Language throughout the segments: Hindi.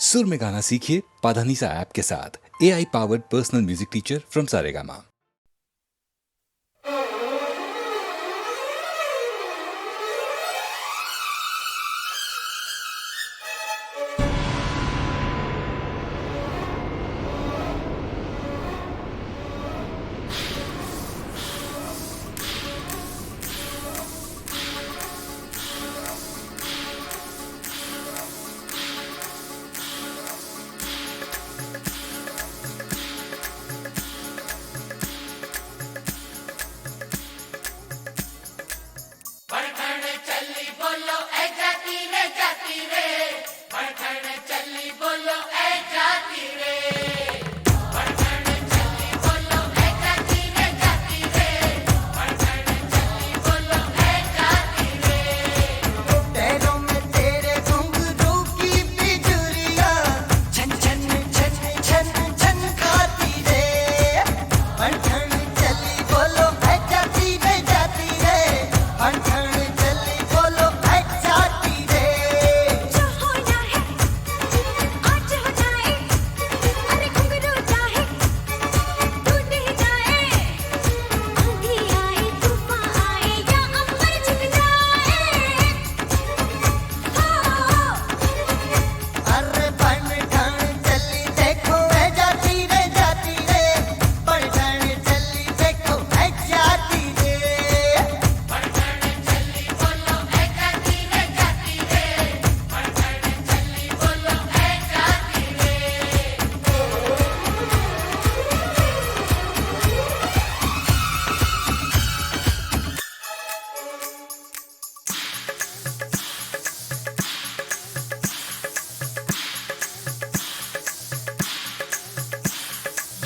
सुर में गाना सीखिए पाधानीसा ऐप के साथ। AI powered personal music teacher from Saregama.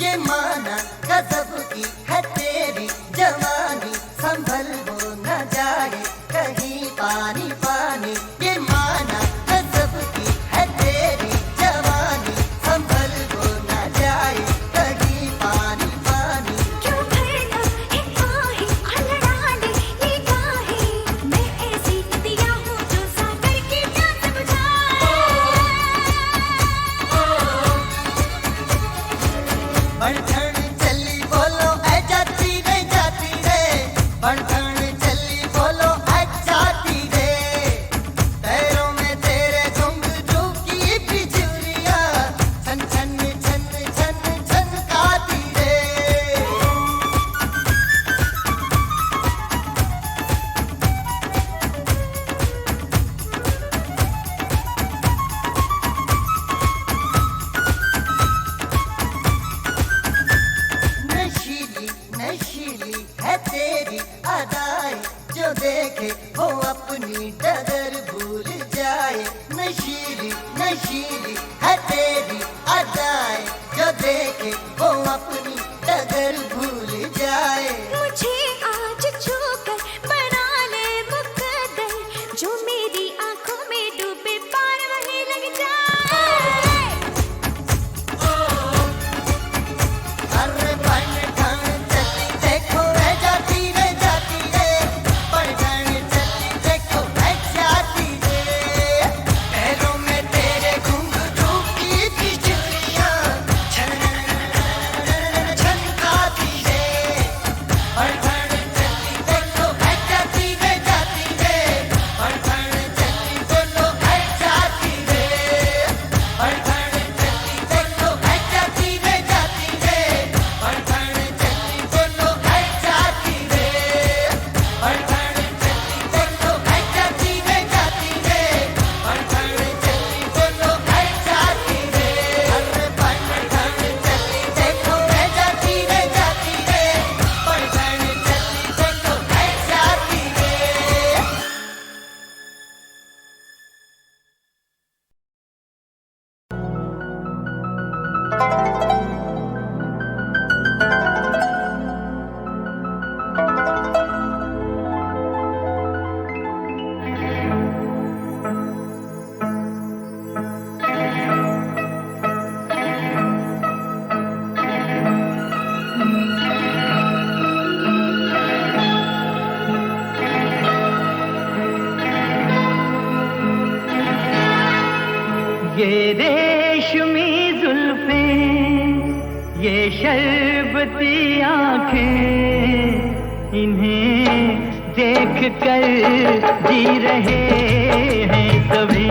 ये माना गजब की है तेरी जवानी, संभल हो न जाए कहीं पानी पानी। ये माना गजब की है तेरी जवानी, संभल हो न जाए कहीं पानी पानी। क्यों भरना एक आहे अलड़ाने निगाहें, मैं ऐसी नदिया हूँ जो सागर की प्यास बुझाए। बढ़न चली बोलो ऐ जाती रे, बढ़न चली बोलो ऐ जाती रे। पैरों में तेरे घुंघरू की बिजुरिया, छन छन छन छन छनकाती रे। नशीली नशीली है तेरी अदाएं, जो देखे वो अपनी डगर भूल जाए। नशीली नशीली है तेरी अदाएं, जो देखे वो अपनी डगर भूल जाए। मुझे आज छूकर बना ले मुकद्दर, जो मेरी आंखों में डूबे पार वही लग जाए। अरे बढ़न चली देखो ऐ जाती रे, बढ़न चली देखो ऐ जाती रे। पैरों में तेरे घुंघरू की बिजुरिया, छन छनकाती रे। बढ़न चली देखो ऐ जाती रे, बढ़न चली बोलो ऐ जाती रे। बढ़न चली देखो ऐ जाती रे, बढ़न चली बोलो ऐ जाती रे। बढ़न चली देखो ऐ जाती रे, बढ़न चली बोलो ऐ जाती रे। अरे बढ़न चली देखो ऐ जाती रे, बढ़न चली बोलो ऐ जाती रे। ये रे रेशमी जुल्फें, ये शरबती आंखें, इन्हें देख कर जी रहे हैं सभी,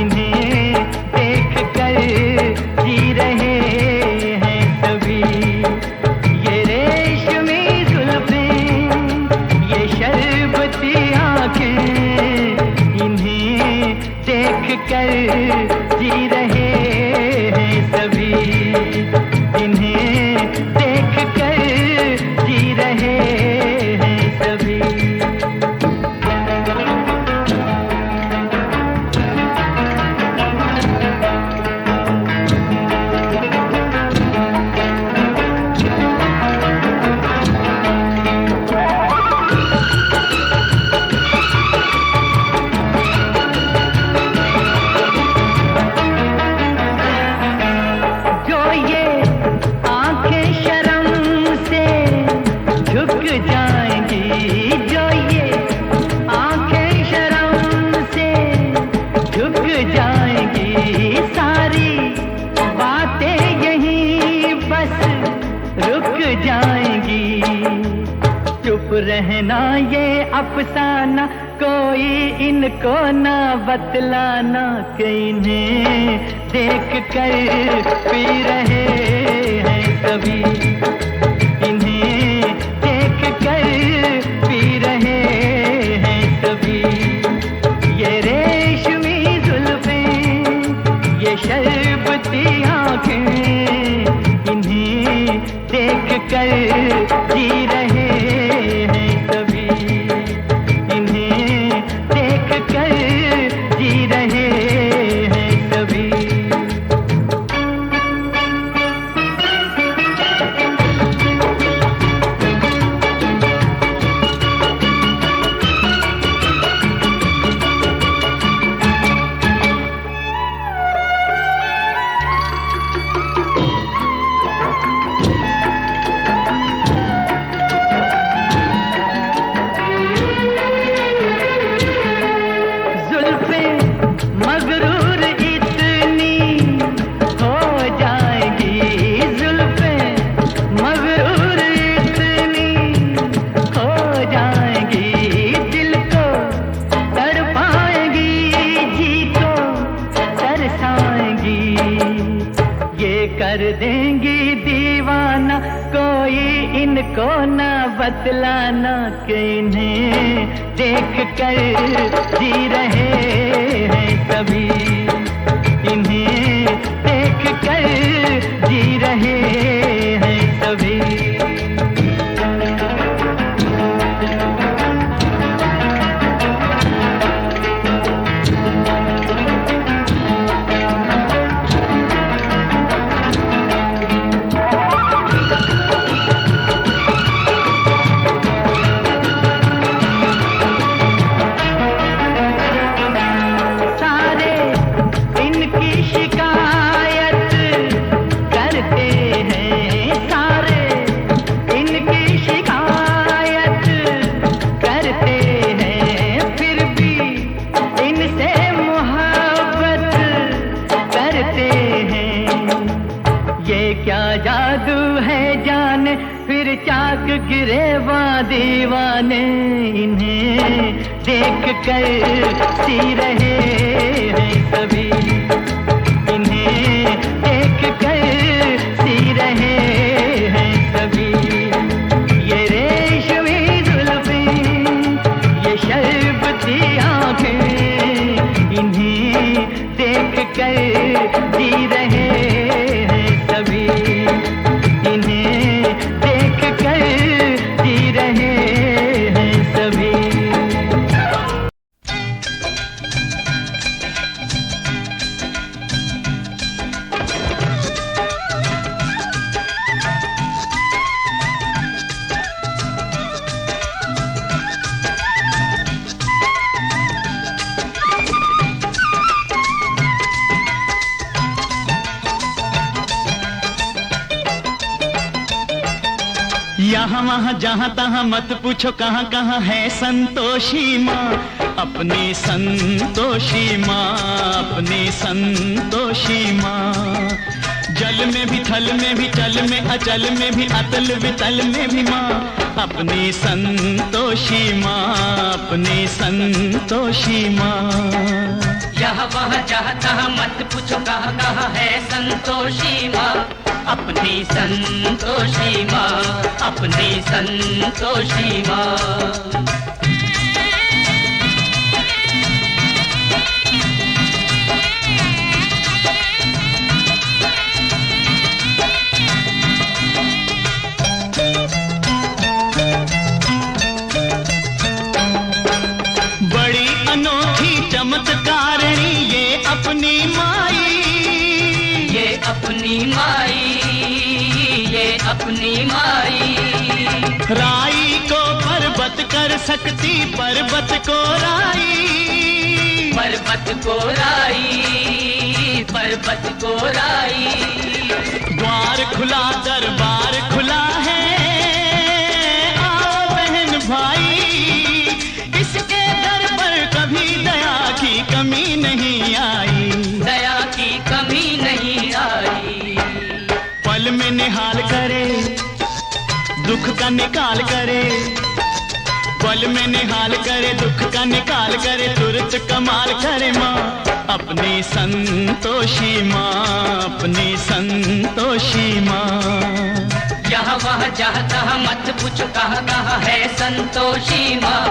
इन्हें देख कर जी रहे हैं सभी। ये रेशमी जुल्फें, ये शरबती आंखें, इन्हें देख कर जी रहे हैं सभी, इन्हें देख कर जी रहे हैं सभी। रहना ये अफसाना, कोई इनको ना बतलाना, कि इन्हें देख कर पी रहे हैं सभी, इन्हें देख कर पी रहे हैं सभी। ये रेशमी जुल्फें, ये शरबती आंखें, इन्हें देख कर जी रहे हैं सभी, इन्हें देख कर जी रहे हैं सभी। कर देंगी दीवाना, कोई इनको ना बतलाना, कि इन्हें देख कर जी रहे हैं सभी, इन्हें देख कर जी रहे हैं सभी। जादू है जाने फिर चाक गिरेवा दीवाने, इन्हें देख कर सी रहे हैं सभी, इन्हें देख कर सी रहे हैं सभी। ये रेशमी जुल्फें, ये शरबती आंखें, इन्हें देख कर जी रहे हैं सभी, इन्हें देख कर जी रहे हैं सभी। यहाँ वहाँ जहाँ तहाँ मत पूछो कहाँ कहाँ है संतोषी माँ, अपनी संतोषी माँ, अपनी संतोषी संतोषी माँ। जल में भी थल में भी चल में अचल में भी अतल वितल में भी माँ अपनी संतोषी माँ, अपनी संतोषी माँ। यहाँ वहाँ जहाँ तहाँ मत पूछो कहाँ कहाँ है संतोषी माँ, अपनी संतोषी माँ, अपनी संतोषी माँ। बड़ी अनोखी चमत्कारिणी ये अपनी माई, ये अपनी माई, ये अपनी माई। राई को पर्वत कर सकती पर्वत को राई, पर्वत को राई, पर्वत को राई। द्वार खुला दरबार खुला है, आओ बहन भाई, इसके दर पर कभी दया की कमी नहीं आई, दया की कमी नहीं आई। पल में निहाल करे दुख का निकाल करे, पल में निहाल करे दुख का निकाल करे, तुरंत कमाल करे माँ अपनी संतोषी माँ, अपनी संतोषी माँ। यहाँ वहाँ जहाँ तहाँ मत पूछो कहाँ कहाँ है संतोषी माँ,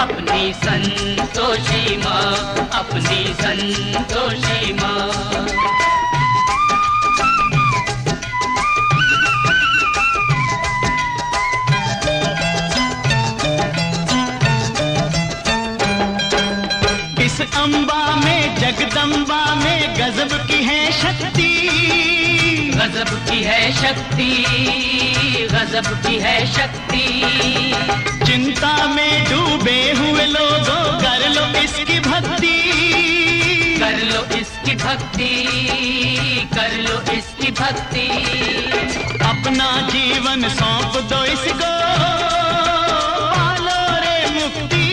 अपनी संतोषी माँ, अपनी संतोषी माँ। इस अम्बा में जगदम्बा में गजब की है शक्ति, गजब की है शक्ति, गजब की है शक्ति। चिंता में डूबे हुए लोगों कर लो इसकी भक्ति, कर लो इसकी भक्ति, कर लो इसकी भक्ति। अपना जीवन सौंप दो इसको, पालो रे मुक्ति,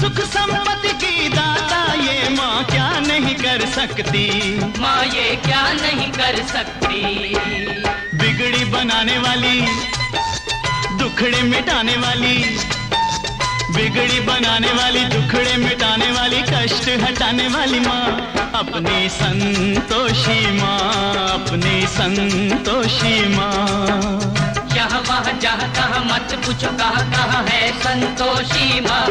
सुख संपत्ति की दाता ये माँ क्या नहीं कर सकती, माँ ये क्या नहीं कर सकती। बिगड़ी बनाने वाली दुखड़े मिटाने वाली, बिगड़ी बनाने वाली दुखड़े मिटाने वाली, कष्ट हटाने वाली माँ अपनी संतोषी माँ, अपनी संतोषी माँ। यहाँ वहाँ जहाँ तहाँ मत पूछो कहाँ कहाँ है संतोषी माँ,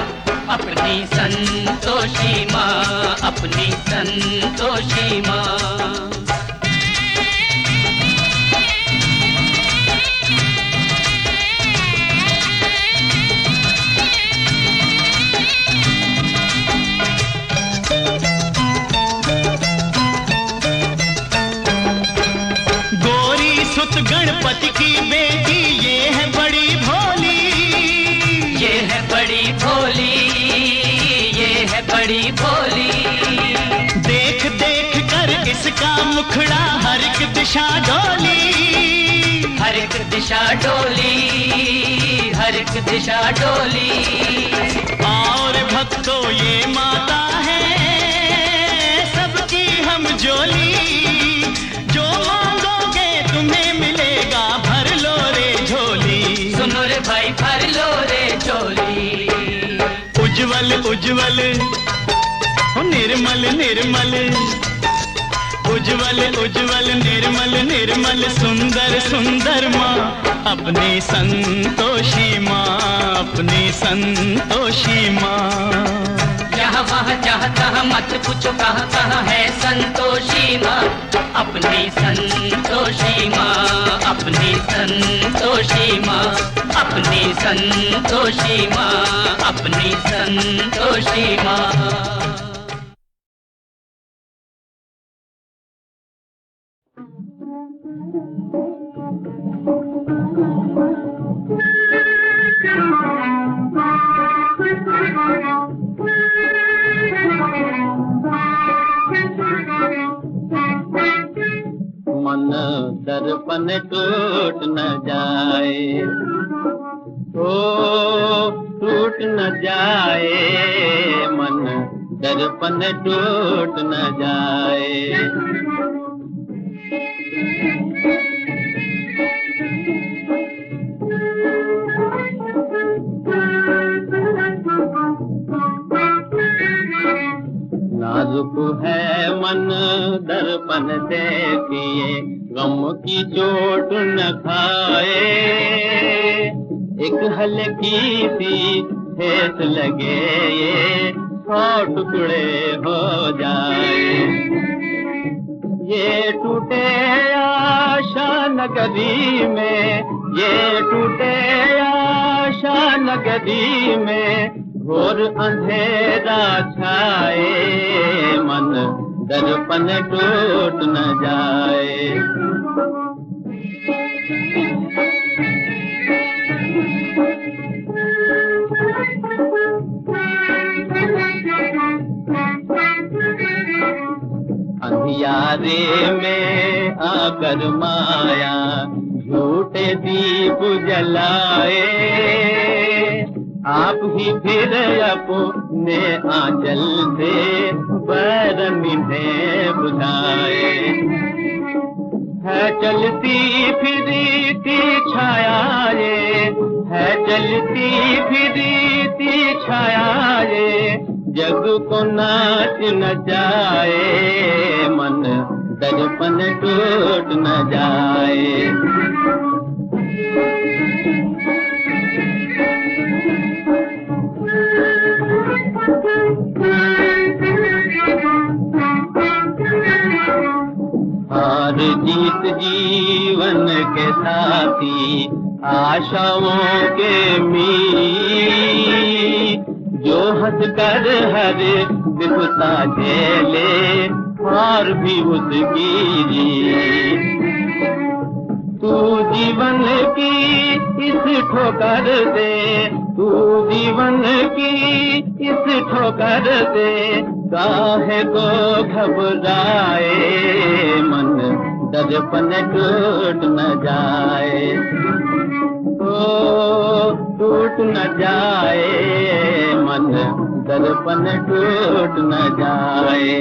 अपनी संतोषी माँ, अपनी संतोषी माँ। गणपति की बेटी ये है बड़ी भोली, ये है बड़ी भोली, ये है बड़ी भोली। देख देख कर इसका मुखड़ा हर एक दिशा डोली, हर एक दिशा डोली, हर एक दिशा डोली। और भक्तों ये माता है सबकी हम जोली, जो मांगोगे तुम्हें मिलेगा भर लो रे झोली, सुनो रे भाई भर लो रे झोली। उज्जवल उज्जवल हो निर्मल निर्मल, उज्जवल उज्जवल निर्मल निर्मल, सुंदर सुंदर माँ अपनी संतोषी माँ, अपनी संतोषी माँ। यहाँ वहाँ जहाँ तहाँ मत पूछो कहाँ कहाँ है संतोषी माँ, अपनी संतोषी माँ, अपनी संतोषी माँ, अपनी संतोषी माँ, अपनी संतोषी माँ। मन दर्पण टूट न जाए, ओ टूट न जाए, मन दर्पण टूट न जाए। नाजुक है मन दर्पण देखिए, गम की चोट न खाए। एक हल्की सी ठेस लगे ये 100 टुकड़े हो जाए। ये टूटे आशा नगरी में, ये टूटे आशा नगरी में, घोर अंधेरा छाए, मन दर्पण टूट न जाए। अंधियारे में आकर माया झूठे दीप जलाए, आप ही फिर अपने आंचल से बरनिधे बुझाए। है चलती फिरती छाया ये, है चलती फिरती छाया ये, जग को नाच न जाए, मन दर्पण टूट न जाए। हार जीत जीवन के साथी, आशाओं के मीत, जो हंस कर हर विपदा झेले और भी उसकी जीत। तू जीवन की इस ठोकर दे, तू जीवन की इस ठोकर दे, काहे को घबराए, मन दर्पण टूट न जाए। ओ टूट न जाए, मन दर्पण टूट न जाए।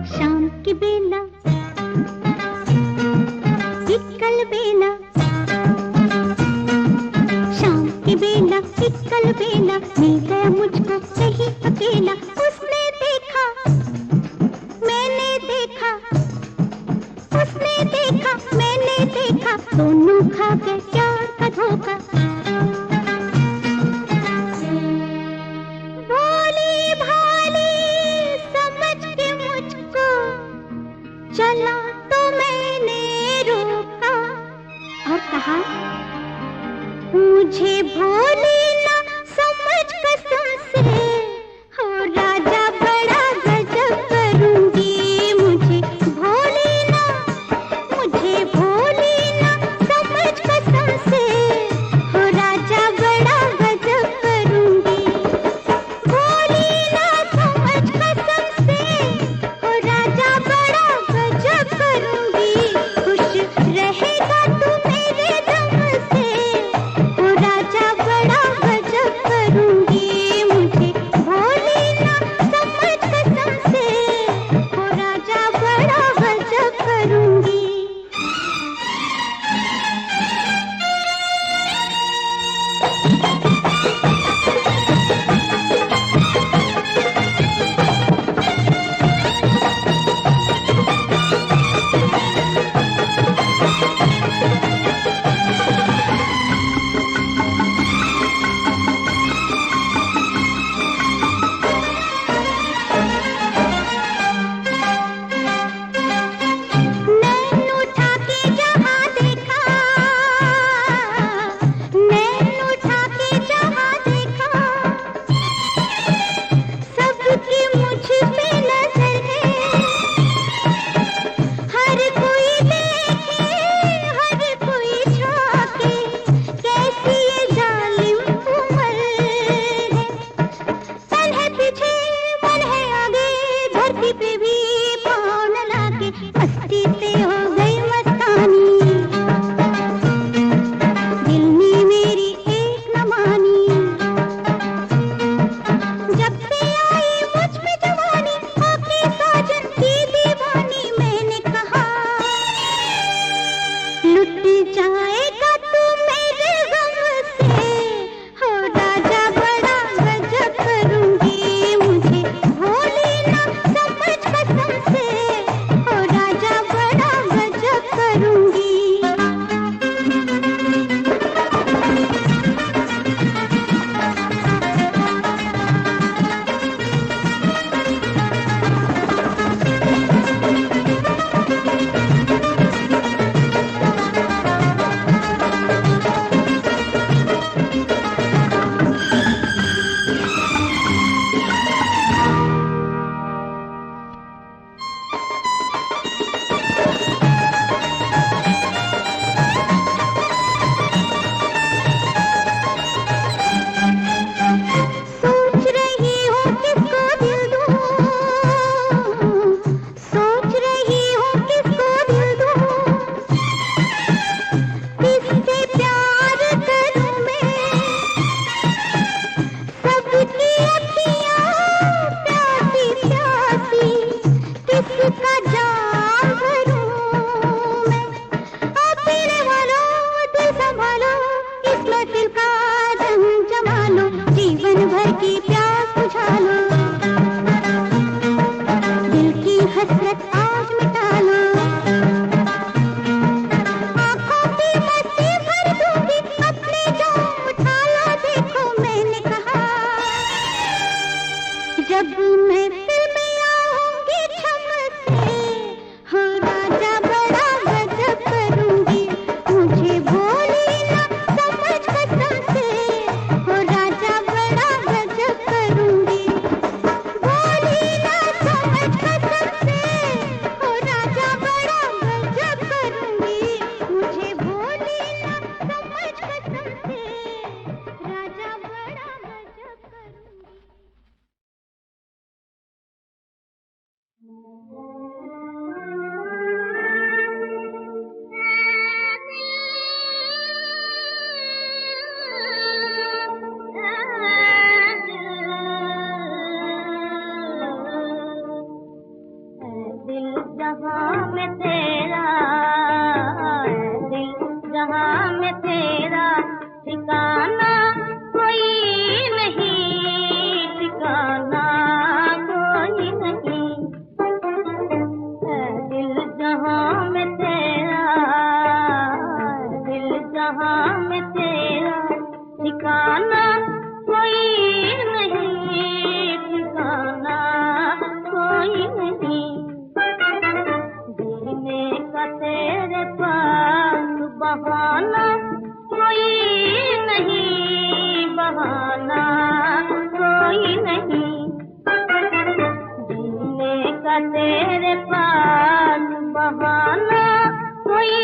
शाम की बेला, इक्कल बेला, शाम की बेला, इक्कल बेला, मिल गया मुझको कहीं अकेला। उसने देखा, मैंने देखा, उसने देखा, मैंने देखा, दोनों खा गए प्यार का धोखा। भोली भाली समझ के मुझको चला तो मैंने रोका और कहा, मुझे भोली ना समझ कसम से, हो राजा जब मैं फिर में आऊंगी छम से, हो राजा बड़ा गजब करूंगी, मुझे बोली ना समझ कसम से, हो राजा बड़ा गजब करूंगी, बोली ना समझ कसम से, हो राजा बड़ा गजब करूंगी, मुझे बोली ना समझ कसम से, राजा बड़ा गजब करूंगी। दिल जहां में तेरा, दिल जहां में तेरा, ठिकाना कोई नहीं, ठिकाना कोई नहीं। दिल जहां में तेरा, दिल जहां में तेरा, ठिकाना कोई नहीं, ठिकाना कोई नहीं। जीने का तेरे पास बहाना कोई नहीं, बहाना कोई नहीं। जीने का तेरे पास बहाना कोई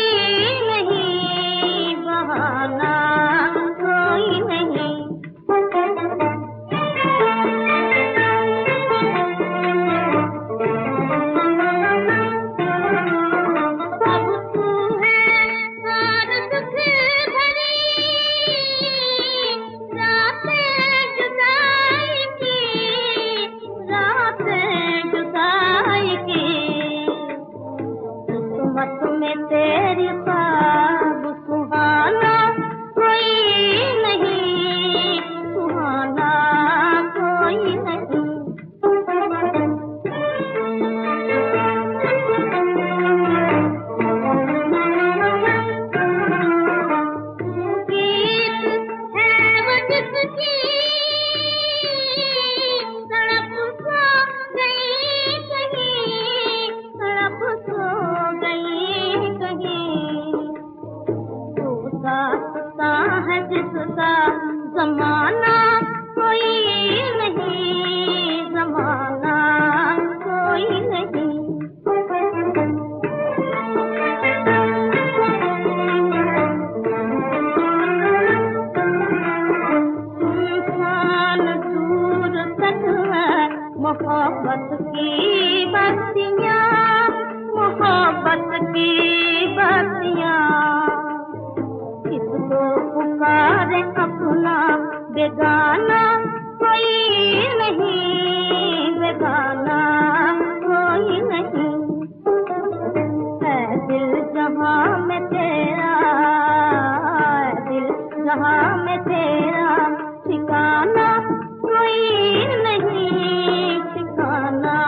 नहीं, बहाना कोई नहीं। अब तू है हर दुख भरी रातें जुदाई की, रातें जुदाई की। किस्मत में तेरी ख्वाब सुहाना कोई नहीं, सुहाना कोई नहीं। गीत है वो जिसकी तड़प सो गई कहीं, तड़प सो गई कहीं। तू साथता है जिसका जमाना कोई नहीं, जमाना कोई नहीं। सुनसान दूर तक है मोहब्बत की बत्तियाँ, मोहब्बत की बत्तियाँ। किसको पुकारे अपना बेगाना कोई नहीं, बेगाना कोई नहीं। है दिल जहां में तेरा, दिल जहां में तेरा, ठिकाना कोई नहीं, ठिकाना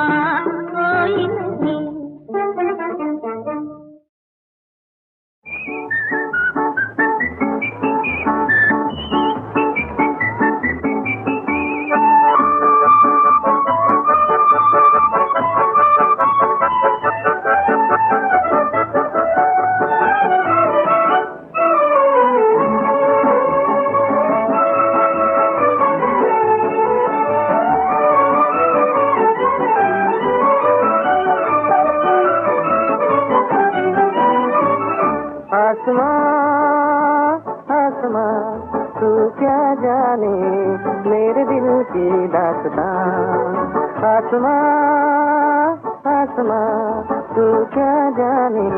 कोई नहीं। आसमां आसमां तू क्या जाने मेरे दिल की दास्तां। आसमां आसमां तू क्या जाने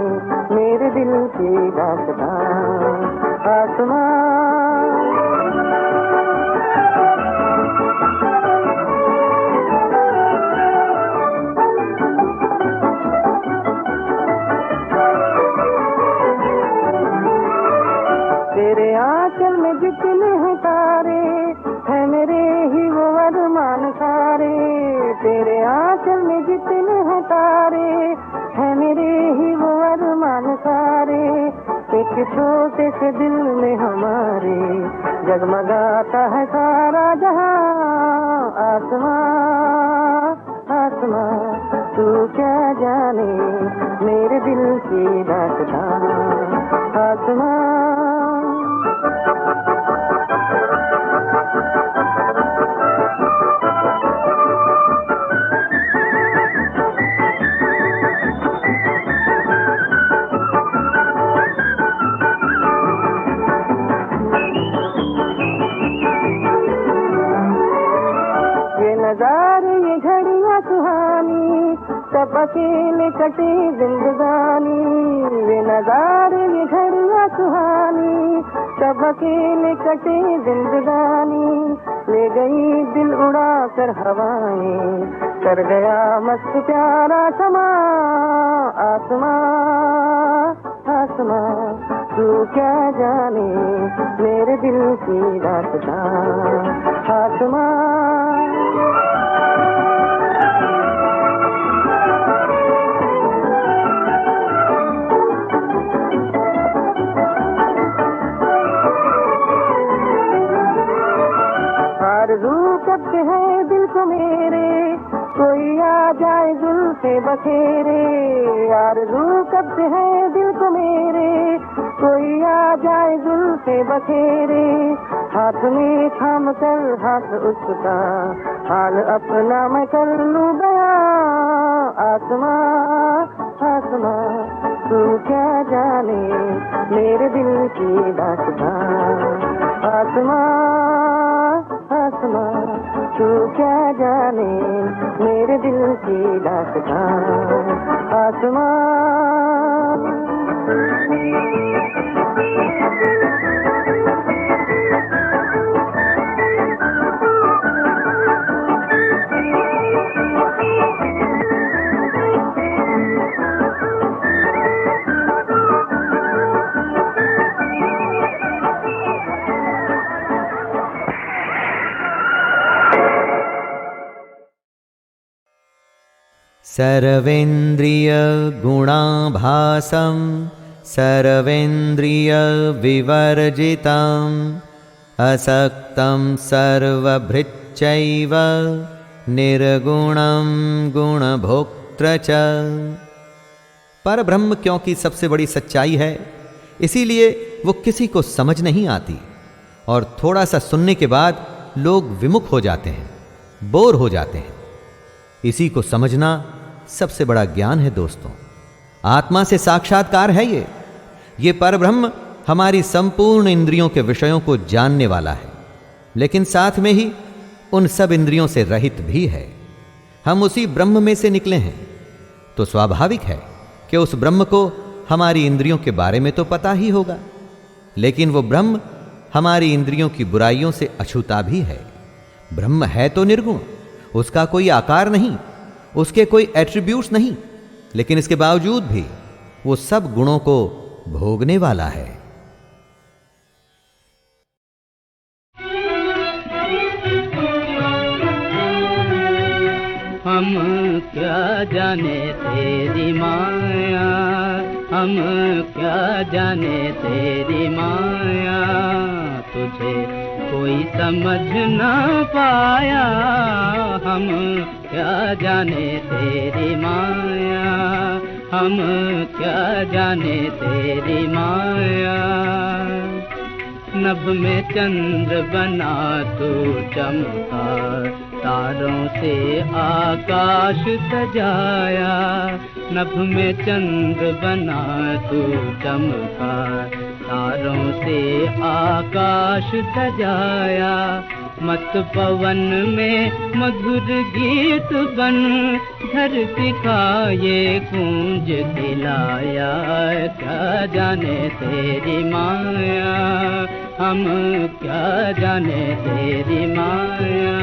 मेरे दिल की दास्तां। आसमां तेरे आंचल में जितने हैं तारे हैं मेरे ही वो अरमान सारे। तेरे आंचल में जितने हैं तारे हैं मेरे ही वो अरमान सारे। एक छोटे से दिल में हमारे जगमगाता है सारा जहां। आसमां आसमां तू क्या जाने मेरे दिल की दास्तां आसमां नज़ारे ये घड़ियां सुहानी सब अकेले कटी जिंदगानी ये नज़ारे ये घड़ियां सुहानी सब अकेले कटी जिंदगानी ले गई दिल उड़ा कर हवाएं कर गया मस्त प्यारा समा आसमां आसमां तू क्या जाने मेरे दिल की दास्तां आसमां आरज़ू करते हैं दिल को मेरे कोई आ जाए जुल्फ़े बखेरे आरज़ू करते हैं दिल को मेरे कोई आ जाए जुल्फ़े बखेरे हाथ में थाम कर हाथ उसका हाल अपना मैं कर लूं बयां आसमां आसमां तू क्या जाने मेरे दिल की दास्तां आसमां आसमां तू क्या जाने मेरे दिल की दास्तां आसमां सर्वेन्द्रिय गुणाभासं सर्वेन्द्रिय विवर्जितम् असक्तं सर्वभृच्चैव निर्गुणं गुणभोक्त्र च। पर ब्रह्म क्योंकि सबसे बड़ी सच्चाई है इसीलिए वो किसी को समझ नहीं आती और थोड़ा सा सुनने के बाद लोग विमुख हो जाते हैं, बोर हो जाते हैं। इसी को समझना सबसे बड़ा ज्ञान है दोस्तों। आत्मा से साक्षात्कार है ये परब्रह्म हमारी संपूर्ण इंद्रियों के विषयों को जानने वाला है, लेकिन साथ में ही उन सब इंद्रियों से रहित भी है। हम उसी ब्रह्म में से निकले हैं, तो स्वाभाविक है कि उस ब्रह्म को हमारी इंद्रियों के बारे में तो पता ही होगा, लेकिन वो ब्रह्म हमारी इंद्रियों की बुराइयों से अछूता भी है। ब्रह्म है तो निर्गुण, उसका कोई आकार नहीं, उसके कोई एट्रीब्यूट्स नहीं, लेकिन इसके बावजूद भी वो सब गुणों को भोगने वाला है। हम क्या जाने तेरी माया, हम क्या जाने तेरी माया, तुझे कोई समझ ना पाया। हम क्या जाने तेरी माया, हम क्या जाने तेरी माया। नभ में चंद्र बना तू चमका, तारों से आकाश सजाया। नभ में चंद्र बना तू चमका, तारों से आकाश सजाया। मत पवन में मधुर गीत बन, धरती का ये कूंज खिलाया। क्या जाने तेरी माया, हम क्या जाने तेरी माया।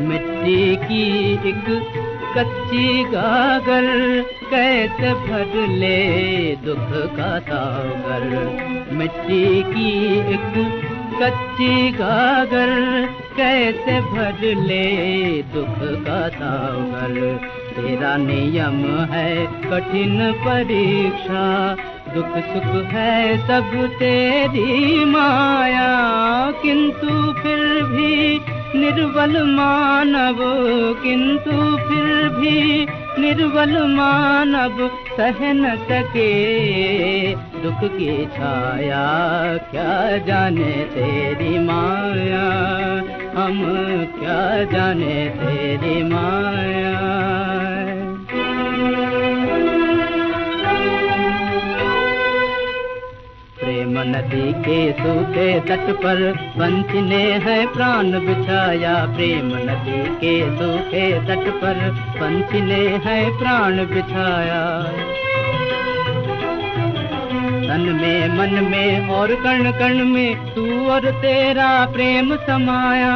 मिट्टी की एक कच्ची गागर, कैसे भर ले दुख का सागर। मिट्टी की एक कच्ची गागर, कैसे भर ले दुख का सागर। तेरा नियम है कठिन परीक्षा, दुख सुख है सब तेरी माया, किंतु फिर भी निर्बल मानव, किंतु फिर भी निर्बल मानव सह न सके दुख की छाया। क्या जाने तेरी माया, हम क्या जाने तेरी माया। प्रेम नदी के सूखे तट पर पंछी ने है प्राण बिछाया, प्रेम नदी के सूखे तट पर पंछी ने है प्राण बिछाया। तन में मन में और कण कण में तू और तेरा प्रेम समाया।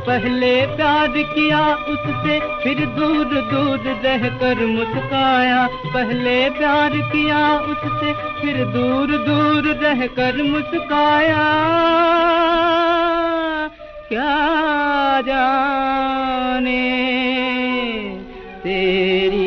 पहले प्यार किया उससे फिर दूर दूर रहकर मुस्काया, पहले प्यार किया उससे फिर दूर दूर रहकर मुस्काया। क्या जाने तेरी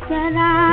जरा